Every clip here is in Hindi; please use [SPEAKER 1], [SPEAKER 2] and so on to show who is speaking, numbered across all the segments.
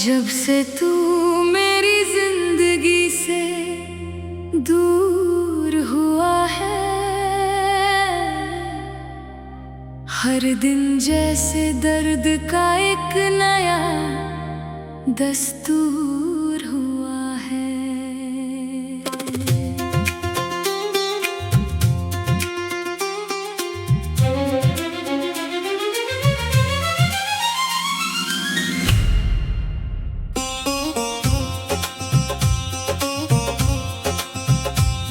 [SPEAKER 1] जब से तू मेरी जिंदगी से दूर हुआ है, हर दिन जैसे दर्द का एक नया दस्तूर हुआ है।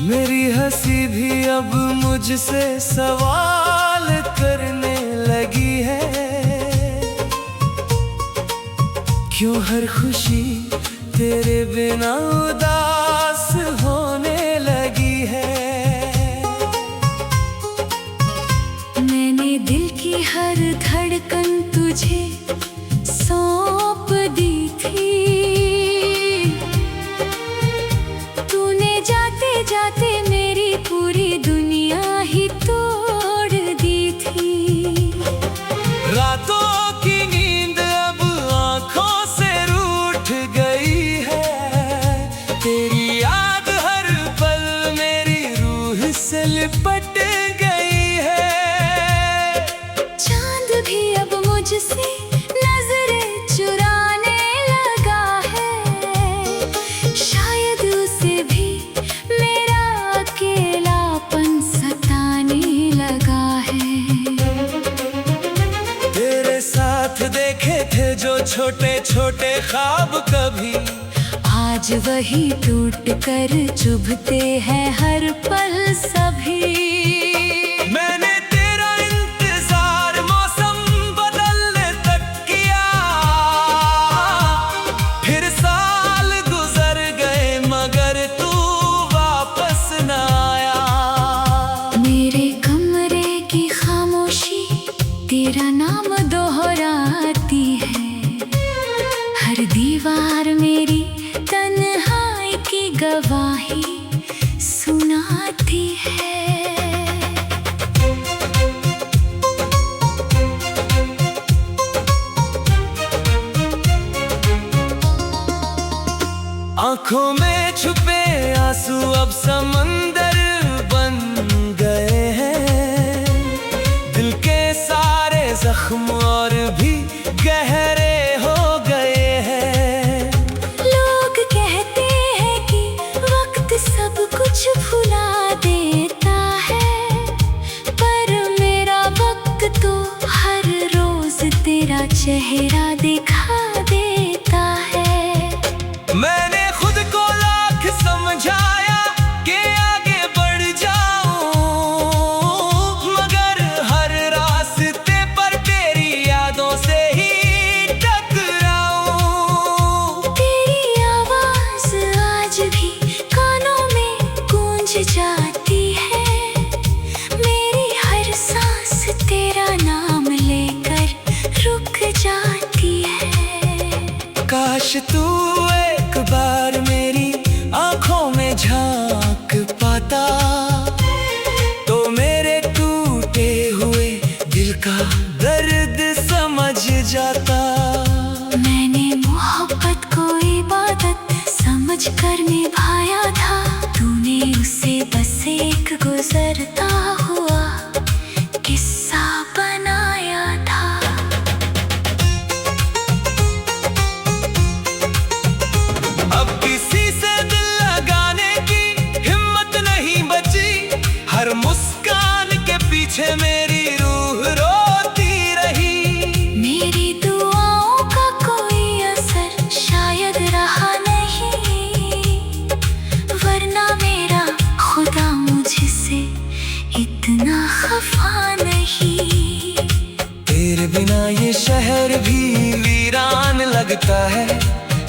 [SPEAKER 2] मेरी हंसी भी अब मुझसे सवाल करने लगी है, क्यों हर खुशी तेरे बिना उदास होने लगी है।
[SPEAKER 1] मैंने दिल की हर धड़कन तुझे सौंप दी थी, तूने जाते जाते मेरी पूरी दुनिया ही तोड़ दी थी।
[SPEAKER 2] रातों की नींद अब आंखों से रूठ गई है, तेरी याद हर पल मेरी रूह से लिपट गई है।
[SPEAKER 1] चांद भी अब मुझसे नजरें चुराने लगा है, शायद उसे भी मेरा अकेलापन सताने लगा है।
[SPEAKER 2] तेरे साथ देखे थे जो छोटे छोटे ख्वाब कभी,
[SPEAKER 1] आज वही टूट कर चुभते हैं हर पल सभी।
[SPEAKER 2] मैंने तेरा इंतजार मौसम बदलने तक किया, फिर साल गुजर गए मगर तू वापस न आया।
[SPEAKER 1] मेरे कमरे की खामोशी तेरा नाम दोहराती है, हर दीवार मेरी तन्हाई की गवाही सुनाती है।
[SPEAKER 2] आंखों में छुपे आंसू अब समंदर बन गए हैं, दिल के सारे जख्म और भी गहरे हो गए हैं।
[SPEAKER 1] लोग कहते हैं कि वक्त सब कुछ भुला देता है, पर मेरा वक्त तो हर रोज तेरा चेहरा दिखा देता है।
[SPEAKER 2] मैंने खुद को लाख समझाया कि आगे बढ़ जाऊं, मगर हर रास्ते पर तेरी यादों से ही टकराऊं।
[SPEAKER 1] तेरी आवाज आज भी कानों में गूंज जाती है, मेरी हर सांस तेरा नाम लेकर रुक जाती है।
[SPEAKER 2] काश तू एक बार मेरी आंखों में झांक पाता, तो मेरे टूटे हुए दिल का दर्द समझ जाता।
[SPEAKER 1] मैंने मोहब्बत को इबादत समझ कर निभाया था, तूने उसे बस एक गुजरता हुआ किस्सा बनाया था।
[SPEAKER 2] अब किसी से दिल लगाने की हिम्मत नहीं बची, हर मुस्कान के पीछे मेरी रूह रोती रही।
[SPEAKER 1] मेरी दुआओं का कोई असर शायद रहा नहीं, वरना मेरा खुदा मुझसे इतना खफा नहीं।
[SPEAKER 2] तेरे बिना ये शहर भी वीरान लगता है,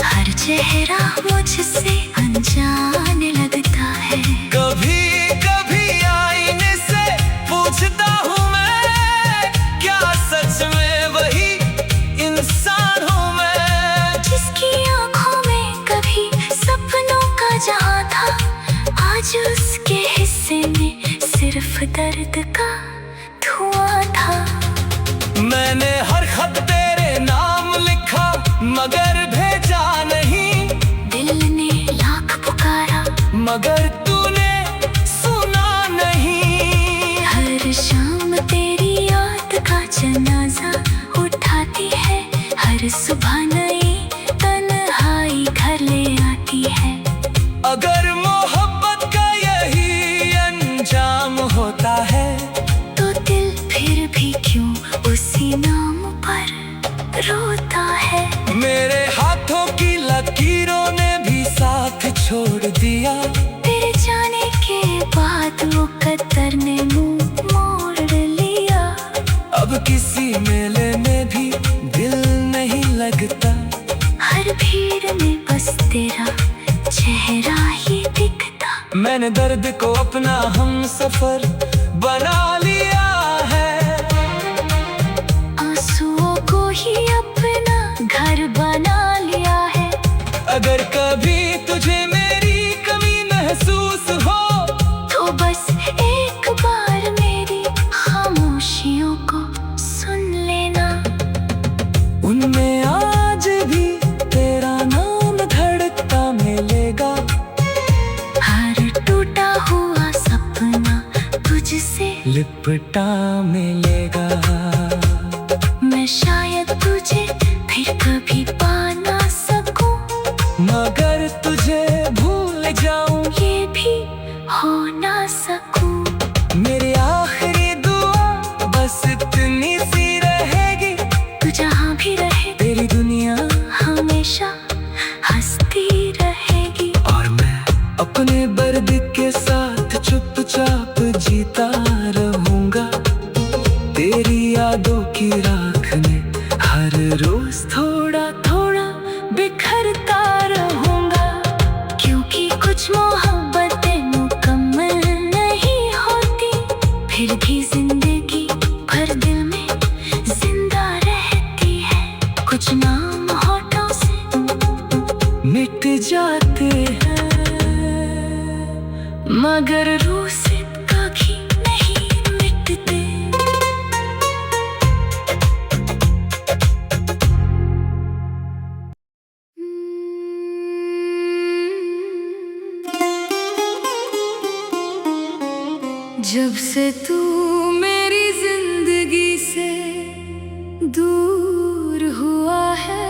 [SPEAKER 1] हर चेहरा मुझसे अनजान लगता है।
[SPEAKER 2] कभी कभी आईने से पूछता हूँ मैं, क्या सच में वही इंसान हूँ मैं।
[SPEAKER 1] जिसकी आंखों में कभी सपनों का जहां था, आज उसके हिस्से में सिर्फ दर्द का धुआं था।
[SPEAKER 2] मैंने हर खत तेरे नाम लिखा मगर भेजा मगर तूने सुना नहीं।
[SPEAKER 1] हर शाम तेरी याद का जनाजा उठाती है, हर सुबह नई तन्हाई घर ले आती है।
[SPEAKER 2] अगर मोहब्बत का यही अंजाम होता है
[SPEAKER 1] तो दिल फिर भी क्यों उसी नाम पर रोता है।
[SPEAKER 2] मेरे हाथों की लकीरों ने भी साथ छोड़ दिया।
[SPEAKER 1] तेरे जाने के बाद वो कदर ने मुंह मोड़ लिया।
[SPEAKER 2] अब किसी मेले में भी दिल नहीं लगता।
[SPEAKER 1] हर भीड़ में बस तेरा चेहरा ही दिखता।
[SPEAKER 2] मैंने दर्द को अपना हमसफर बना लिया है।
[SPEAKER 1] आंसुओं को ही अपना घर बना लिया है।
[SPEAKER 2] अगर कभी तुझे मेरी कमी महसूस हो
[SPEAKER 1] तो बस एक बार मेरी खामोशियों को सुन लेना।
[SPEAKER 2] उनमें आज भी तेरा नाम धड़कता मिलेगा।
[SPEAKER 1] हर टूटा हुआ सपना तुझसे
[SPEAKER 2] लिपटा मिलेगा।
[SPEAKER 1] मैं शायद तुझे फिर कभी पा ना सकूं,
[SPEAKER 2] मगर तुझे भूल जाऊं
[SPEAKER 1] ये भी हो ना सकूं।
[SPEAKER 2] मेरी आखिरी दुआ बस इतनी सी रहेगी।
[SPEAKER 1] तू जहाँ भी रहे
[SPEAKER 2] तेरी दुनिया
[SPEAKER 1] हमेशा हंसती रहेगी।
[SPEAKER 2] और मैं अपने दर्द के साथ चुपचाप जीता रहूंगा। तेरी यादों की राख में हर रोज थोड़ा थोड़ा बिखरता रहूंगा।
[SPEAKER 1] क्योंकि कुछ मोहब्बतें मुकम्मल नहीं होती, फिर भी जिंदगी भर दिल में जिंदा रहती है। कुछ नाम होठों से
[SPEAKER 2] मिट जाते हैं
[SPEAKER 1] मगर रूह से कभी नहीं मिटते। जब से तू मेरी जिंदगी से दूर हुआ है,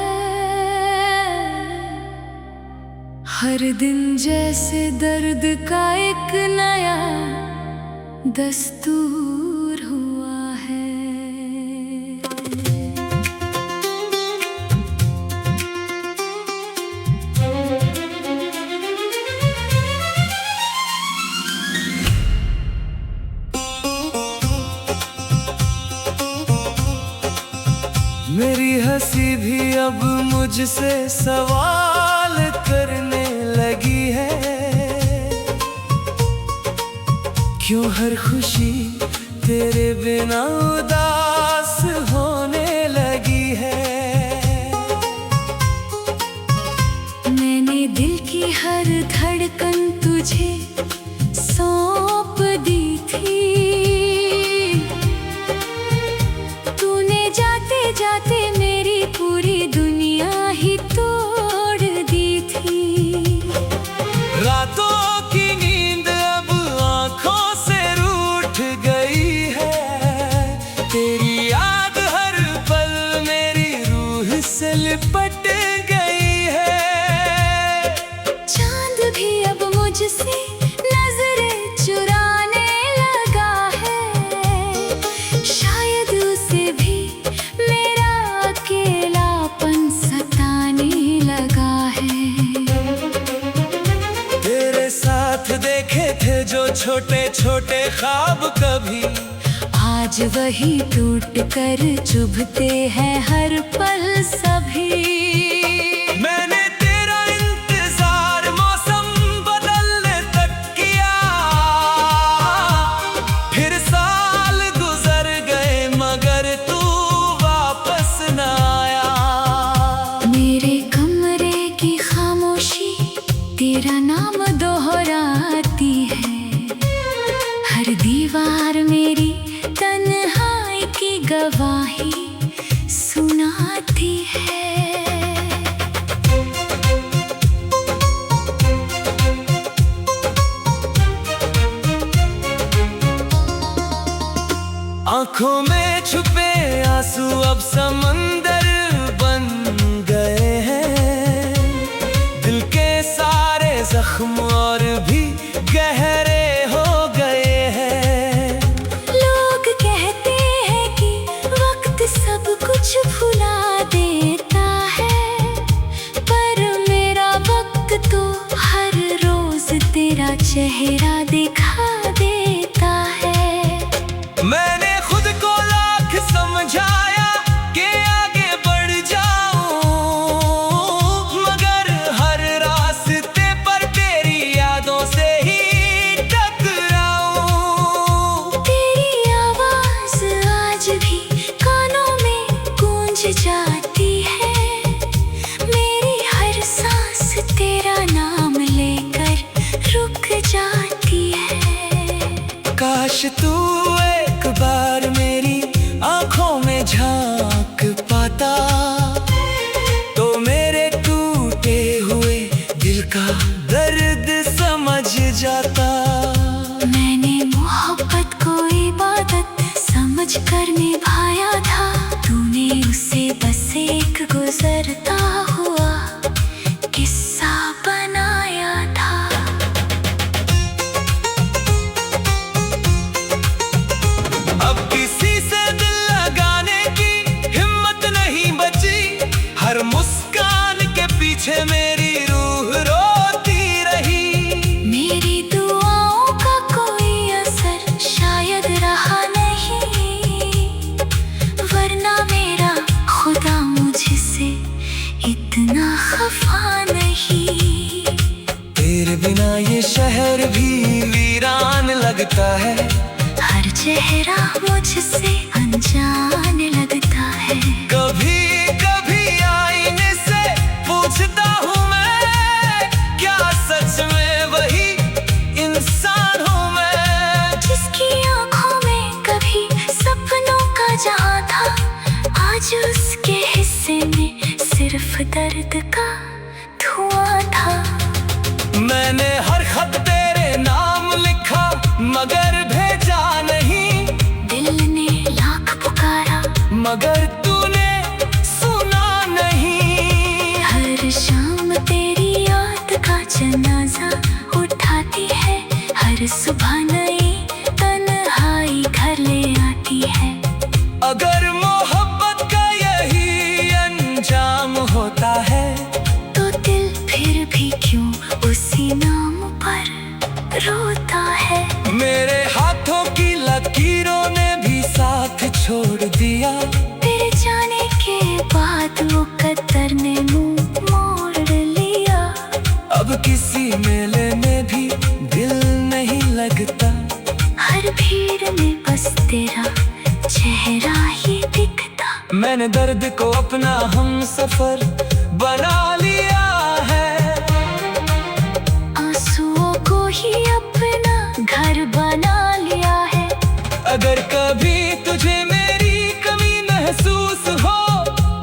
[SPEAKER 1] हर दिन जैसे दर्द का एक नया दस्तूर हुआ है।
[SPEAKER 2] मेरी हंसी भी अब मुझसे सवाल करने लगी है। क्यों हर खुशी तेरे बिना उदास होने लगी है।
[SPEAKER 1] मैंने दिल की हर धड़कन तुझे सौंप दी थी। तूने जाते जाते मेरी पूरी दुनिया ही तोड़ दी थी।
[SPEAKER 2] रातों की नींद अब आंखों से रूठ गई है। तेरी याद हर पल मेरी रूह से लिपट गई है।
[SPEAKER 1] चांद भी अब मुझसे नजरें चुराने लगा है। शायद उसे भी मेरा अकेलापन सताने लगा है।
[SPEAKER 2] तेरे साथ देखे थे जो छोटे छोटे ख्वाब कभी,
[SPEAKER 1] आज वही टूट कर चुभते हैं हर पल सभी।
[SPEAKER 2] मैंने तेरा इंतजार मौसम बदलने तक किया। फिर साल गुजर गए मगर तू वापस न आया।
[SPEAKER 1] मेरे कमरे की खामोशी तेरा नाम दोहराती है। हर दीवार मेरी तन्हाई की गवाही सुनाती है।
[SPEAKER 2] आंखों में छुपे आंसू अब समंदर बन गए हैं। दिल के सारे जख्म और भी गहरे हो गए हैं।
[SPEAKER 1] लोग कहते हैं कि वक्त सब कुछ भुला देता है, पर मेरा वक्त तो हर रोज तेरा चेहरा दिखा देता है।
[SPEAKER 2] मैंने खुद को लाख समझाया कि आगे बढ़ जाऊं, मगर हर रास्ते पर तेरी यादों से ही टकराऊं।
[SPEAKER 1] तेरी आवाज आज भी कानों में गूंज जाती है। मेरी हर सांस तेरा नाम लेकर रुक जाती है।
[SPEAKER 2] काश तू एक बार मेरी आंखों में झांक पाता, तो मेरे टूटे हुए दिल का दर्द समझ जाता।
[SPEAKER 1] मैंने मोहब्बत को इबादत समझ कर निभाया था, तूने उसे बस एक गुजरता हुआ किस्सा बनाया था।
[SPEAKER 2] अब किसी से दिल लगाने की हिम्मत नहीं बची, हर मुस्कान के पीछे मेरी रूह रोती रही।
[SPEAKER 1] मेरी दुआओं का कोई असर शायद रहा नहीं, वरना मेरा खुदा मुझसे इतना खफा नहीं।
[SPEAKER 2] तेरे बिना ये शहर भी वीरान लगता है।
[SPEAKER 1] हर चेहरा मुझसे अनजान लगता है।
[SPEAKER 2] कभी कभी आईने से पूछता हूँ मैं, क्या सच में वही इंसान हूँ मैं?
[SPEAKER 1] जिसकी आंखों में कभी सपनों का जहां था, आज उसके हिस्से में सिर्फ दर्द का धुआं था।
[SPEAKER 2] मैंने हर खत तेरे नाम लिखा, मगर भेजा नहीं।
[SPEAKER 1] दिल ने लाख पुकारा,
[SPEAKER 2] मगर तूने सुना नहीं।
[SPEAKER 1] हर शाम तेरी याद का जनाजा उठाती है, हर सुबह नई तन्हाई घर ले आती है।
[SPEAKER 2] अगर मोहब्बत का यही अंजाम होता है,
[SPEAKER 1] तो दिल फिर भी क्यों उसी नाम पर रोता है।
[SPEAKER 2] मेरे हाथों की लकीरों ने भी साथ छोड़ दिया।
[SPEAKER 1] तेरे जाने के बाद वो कदर ने मुंह मोड़ लिया।
[SPEAKER 2] अब किसी मेले में भी दिल नहीं लगता,
[SPEAKER 1] हर भीड़ में बस तेरा चेहरा ही दिखता।
[SPEAKER 2] मैंने दर्द को अपना हमसफर बना लिया है।
[SPEAKER 1] आंसुओं को ही अपना घर बना लिया है।
[SPEAKER 2] अगर कभी तुझे मेरी कमी महसूस हो,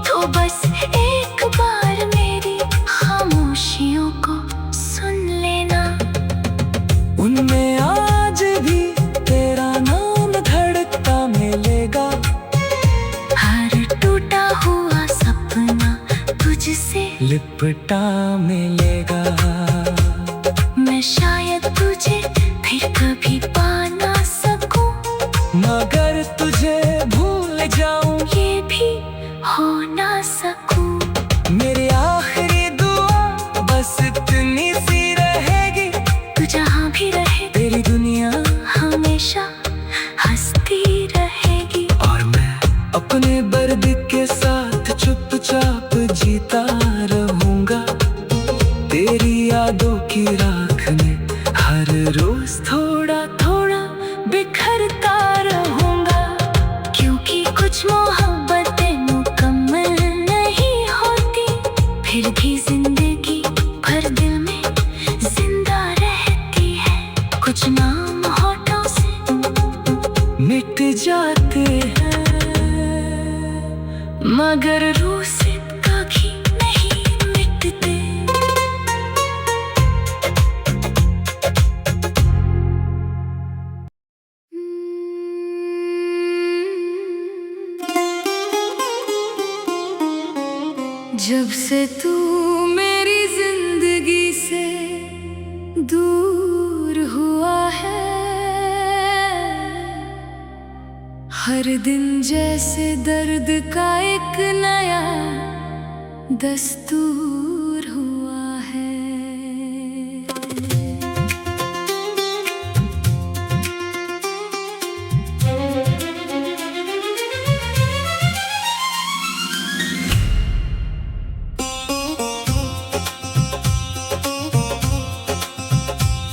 [SPEAKER 1] तो बस एक बार मेरी खामोशियों को सुन लेना।
[SPEAKER 2] उनमें आज भी तेरा नाम धड़कता मिलेगा।
[SPEAKER 1] हर टूटा हुआ सपना तुझसे
[SPEAKER 2] लिपटा मिलेगा।
[SPEAKER 1] मैं शायद तुझे फिर कभी पा ना सकूं,
[SPEAKER 2] मगर तुझे भूल जाऊं
[SPEAKER 1] ये भी हो ना सकूं।
[SPEAKER 2] मेरी आखिरी दुआ बस इतनी सी रहेगी,
[SPEAKER 1] तू जहाँ भी रहे
[SPEAKER 2] तेरी दुनिया
[SPEAKER 1] हमेशा हंसती रहेगी।
[SPEAKER 2] और मैं अपने दर्द के साथ चुपचाप जीता रहूंगा। तेरी यादों की राख में हर रोज थोड़ा थोड़ा बिखरता रहूंगा।
[SPEAKER 1] क्योंकि कुछ मोहब्बतें मुकम्मल नहीं होती, फिर भी जिंदगी भर दिल में जिंदा रहती है। कुछ नाम होठों से
[SPEAKER 2] मिट जाते हैं,
[SPEAKER 1] मगर रूह से कभी नहीं मिटते। जब से तू मेरी जिंदगी से दूर हुआ है, हर दिन जैसे दर्द का एक नया दस्तूर हुआ है।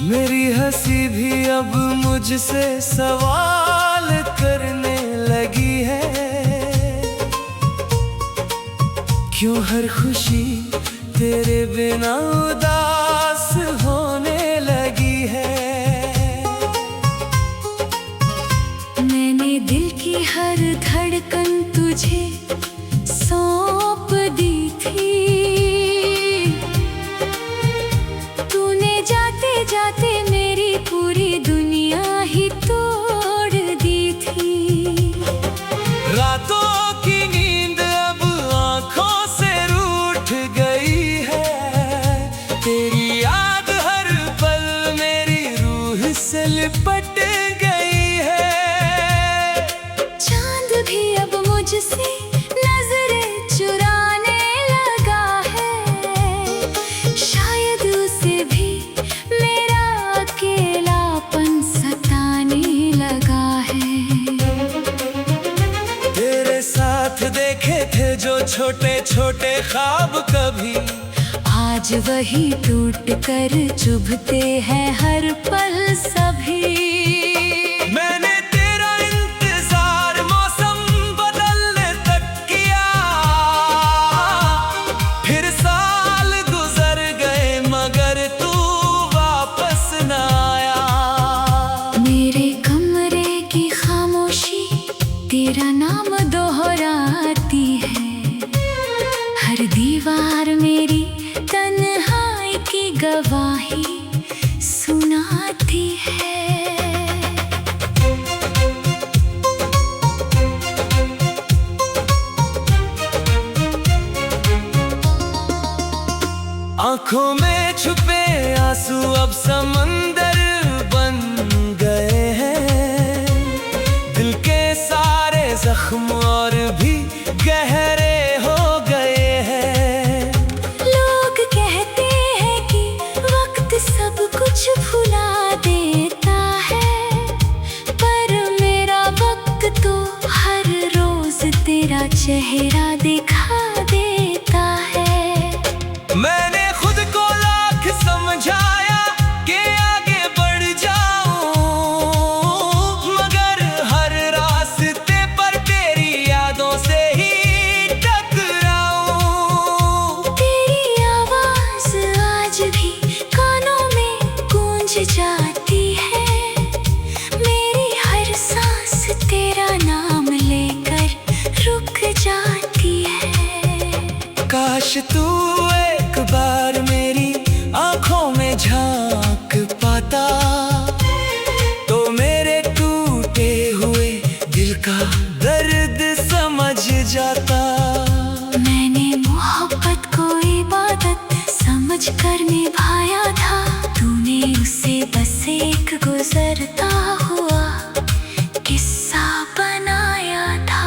[SPEAKER 2] मेरी हंसी भी अब मुझसे सवाल करने लगी है, क्यों हर खुशी तेरे बिना उदास होने लगी है।
[SPEAKER 1] मैंने दिल की हर धड़कन तुझे सौंप दी थी, तूने जाते जाते मेरी पूरी दुनिया ही तोड़ दी थी।
[SPEAKER 2] रातों की नींद अब आंखों से रूठ गई है, तेरी याद हर पल मेरी रूह से लिपट गई है।
[SPEAKER 1] चांद भी अब मुझसे नजरें चुराने लगा है, शायद उसे भी मेरा अकेलापन सताने लगा है।
[SPEAKER 2] तेरे साथ देखे थे जो छोटे छोटे ख्वाब कभी,
[SPEAKER 1] आज वही टूट कर चुभते हैं हर पल सभी।
[SPEAKER 2] मैंने तेरा इंतजार मौसम बदलने तक किया, फिर साल गुजर गए मगर तू वापस न आया।
[SPEAKER 1] मेरे कमरे की खामोशी तेरा नाम दोहराती है, हर दीवार मेरी तन्हाई की गवाही सुनाती है।
[SPEAKER 2] आंखों में छुपे आंसू अब समंदर बन गए हैं, दिल के सारे जख्म और भी गहरे हो गए हैं।
[SPEAKER 1] लोग कहते हैं कि वक्त सब कुछ भुला देता है, पर मेरा वक्त तो हर रोज तेरा चेहरा दिखा देता है।
[SPEAKER 2] मैंने खुद को लाख समझाया कि आगे बढ़ जाऊं, मगर हर रास्ते पर तेरी यादों से ही टकराऊं।
[SPEAKER 1] तेरी आवाज आज भी कानों में गूंज जाती है, मेरी हर सांस तेरा नाम लेकर रुक जाती है।
[SPEAKER 2] काश तू एक बार मेरी आंखों में झांक पाता, तो मेरे टूटे हुए दिल का दर्द समझ जाता।
[SPEAKER 1] मैंने मोहब्बत को इबादत समझ कर निभाया था, तूने उसे बस एक गुजरता हुआ किस्सा बनाया था।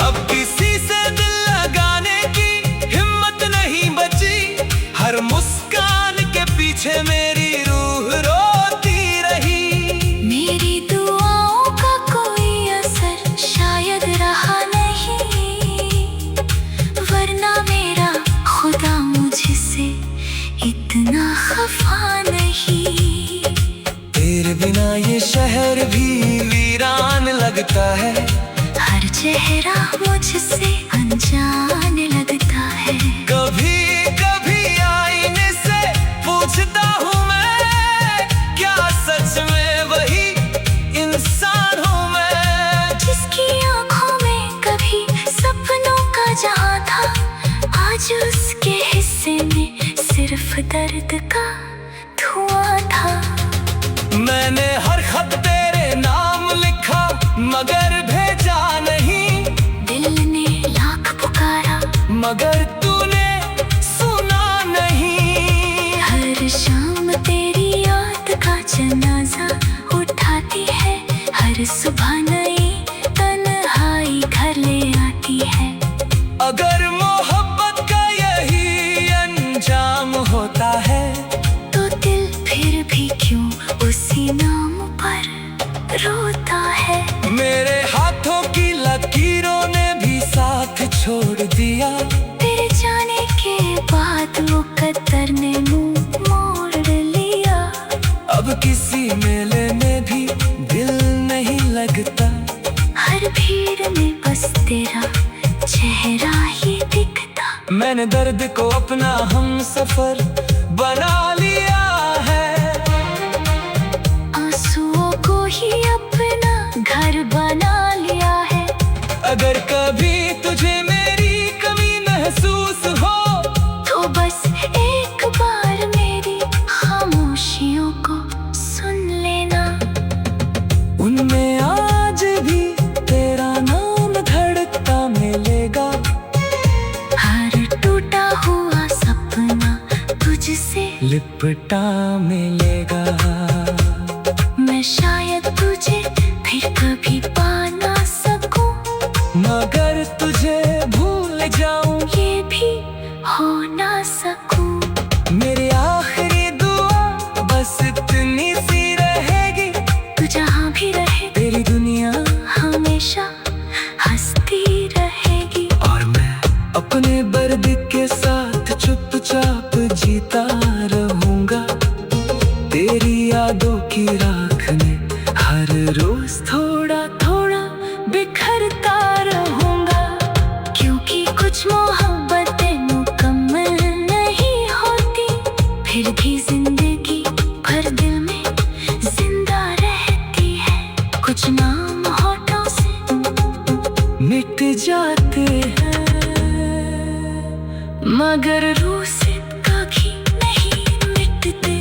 [SPEAKER 2] अब किसी से दिल लगाने की हिम्मत नहीं बची, हर मुस्कान के पीछे मेरी रूह रोती रही।
[SPEAKER 1] मेरी दुआओं का कोई असर शायद रहा नहीं, वरना मेरा खुदा मुझसे इतना खफा नहीं।
[SPEAKER 2] तेरे बिना ये शहर भी वीरान लगता है,
[SPEAKER 1] हर चेहरा मुझसे अनजान लगता है।
[SPEAKER 2] कभी कभी आईने से पूछता हूँ मैं, क्या सच में वही इंसान हूँ मैं?
[SPEAKER 1] जिसकी आंखों में कभी सपनों का जहां था, आज उसके हिस्से में सिर्फ दर्द का धुआं था।
[SPEAKER 2] मैंने हर खत तेरे नाम लिखा मगर भेजा मगर तूने सुना नहीं।
[SPEAKER 1] हर शाम तेरी याद का जनाजा उठाती है, हर सुबह नई तन्हाई घर ले आती है।
[SPEAKER 2] अगर मोहब्बत का यही अंजाम होता है,
[SPEAKER 1] तो दिल फिर भी क्यों उसी नाम पर रोता है।
[SPEAKER 2] मेरे हाथों की लकीरों ने भी साथ छोड़ दिया।
[SPEAKER 1] तेरे जाने के बाद वो कदर ने मुंह मोड़ लिया।
[SPEAKER 2] अब किसी मेले में भी दिल नहीं लगता।
[SPEAKER 1] हर भीड़ में बस तेरा चेहरा ही दिखता।
[SPEAKER 2] मैंने दर्द को अपना हमसफर बना लिया है।
[SPEAKER 1] आंसुओं को ही अपना घर बना लिया है।
[SPEAKER 2] अगर कभी तुझे मेरी कमी महसूस हो,
[SPEAKER 1] तो बस एक बार मेरी खामोशियों को सुन लेना।
[SPEAKER 2] उनमें आज भी तेरा नाम धड़कता मिलेगा।
[SPEAKER 1] हर टूटा हुआ सपना तुझसे
[SPEAKER 2] लिपटा मिलेगा।
[SPEAKER 1] मैं शायद तुझे फिर कभी पा ना सकूं,
[SPEAKER 2] मगर तुझे भूल जाऊं
[SPEAKER 1] ये भी हो ना सकूं।
[SPEAKER 2] मेरी आखिरी दुआ बस इतनी सी रहेगी।
[SPEAKER 1] तू जहाँ भी रहे
[SPEAKER 2] तेरी दुनिया
[SPEAKER 1] हमेशा हंसती रहेगी।
[SPEAKER 2] और मैं अपने दर्द के साथ चुपचाप जीता रहूंगा। तेरी यादों की राख में हर रोज थोड़ा थोड़ा बिखरता रहूंगा।
[SPEAKER 1] क्योंकि कुछ मोहब्बतें मुकम्मल नहीं होती, फिर भी जिंदगी भर दिल में जिंदा रहती है। कुछ नाम होठों से
[SPEAKER 2] मिट जाते हैं,
[SPEAKER 1] मगर रूह से कभी नहीं मिटते।